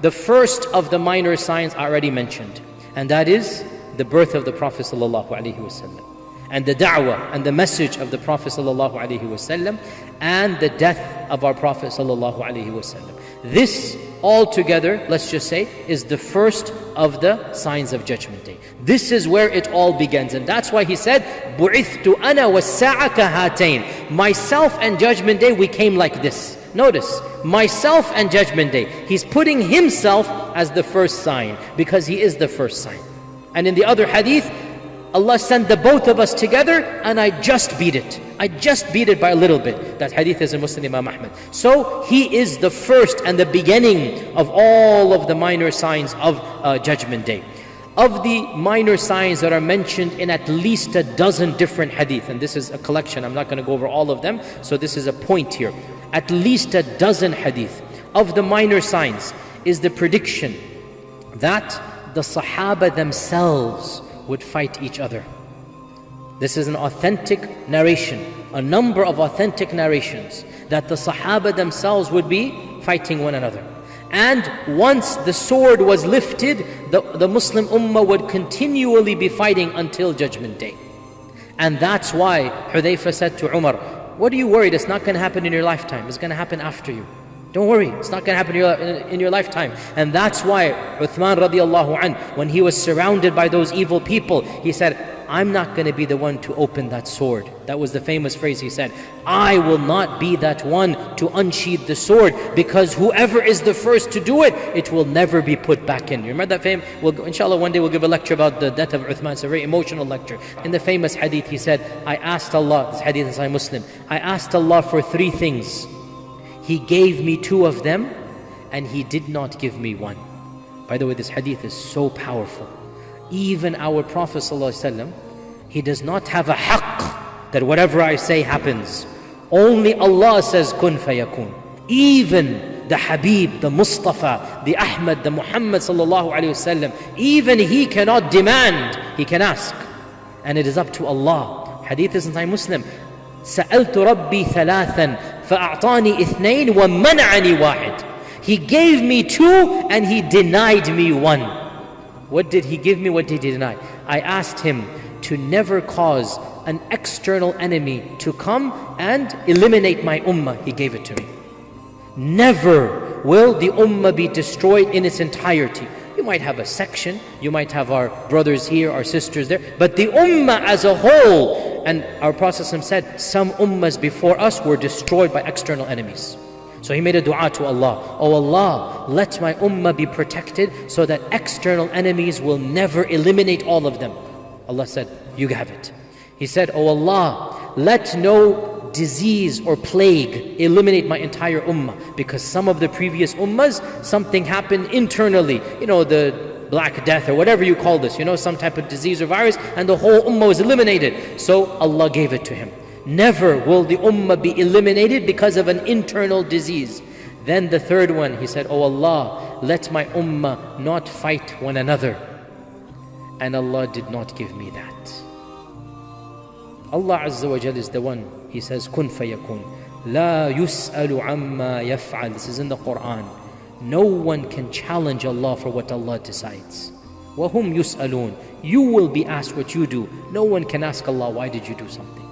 The first of the minor signs I already mentioned, and that is the birth of the Prophet ﷺ, and the da'wah and the message of the Prophet ﷺ, and the death of our Prophet ﷺ. This altogether, let's just say, is the first of the signs of Judgment Day. This is where it all begins, and that's why he said, بُعِثْتُ أَنَا وَالسَّاعَةَ كَهَاتَيْنِ. Myself and Judgment Day, we came like this. Notice, myself and Judgment Day. He's putting himself as the first sign, because he is the first sign. And in the other hadith, Allah sent the both of us together and I just beat it. I just beat it by a little bit. That hadith is in Muslim Imam Ahmad. So he is the first and the beginning of all of the minor signs of Judgment Day. Of the minor signs that are mentioned in at least a dozen different hadith, and this is a collection, I'm not going to go over all of them, so this is a point here. At least a dozen hadith of the minor signs is the prediction that the Sahaba themselves would fight each other. This is an authentic narration, a number of authentic narrations, that the Sahaba themselves would be fighting one another. And once the sword was lifted, the Muslim Ummah would continually be fighting until Judgment Day. And that's why Hudayfa said to Umar, what are you worried? It's not going to happen in your lifetime. It's going to happen after you. Don't worry, it's not going to happen in your lifetime. And that's why Uthman radiallahu anh, when he was surrounded by those evil people, he said, I'm not going to be the one to open that sword. That was the famous phrase he said. I will not be that one to unsheathe the sword, because whoever is the first to do it, it will never be put back in. You remember that famous? Inshallah, one day we'll give a lecture about the death of Uthman. It's a very emotional lecture. In the famous hadith, he said, I asked Allah, this hadith is Sahih Muslim, I asked Allah for 3 things. He gave me 2 of them, and He did not give me 1. By the way, this hadith is so powerful. Even our Prophet ﷺ, he does not have a haqq that whatever I say happens. Only Allah says kun fayakun. Even the Habib, the Mustafa, the Ahmad, the Muhammad ﷺ, even he cannot demand, he can ask. And it is up to Allah. Hadith is in Sahih Muslim. سألت ربي ثلاثا فأعطاني 2 ومنعني 1. He gave me 2 and He denied me 1. What did He give me? What did He deny? I asked Him to never cause an external enemy to come and eliminate my ummah. He gave it to me. Never will the ummah be destroyed in its entirety. You might have a section, you might have our brothers here, our sisters there, but the ummah as a whole, and our Prophet said, some ummahs before us were destroyed by external enemies. So he made a dua to Allah, oh Allah, let my ummah be protected so that external enemies will never eliminate all of them. Allah said, you have it. He said, oh Allah, let no disease or plague eliminate my entire ummah, because some of the previous ummahs, something happened internally, the Black Death or whatever you call this, some type of disease or virus, and the whole ummah was eliminated. So Allah gave it to him. Never will the ummah be eliminated because of an internal disease. Then the third one, he said, oh Allah, let my ummah not fight one another. And Allah did not give me that. Allah Azza wa Jal is the one, He says, kun fayakun. La yus'alu amma yaf'al. This is in the Quran. No one can challenge Allah for what Allah decides. وَهُمْ يُسْأَلُونَ. You will be asked what you do. No one can ask Allah, why did you do something?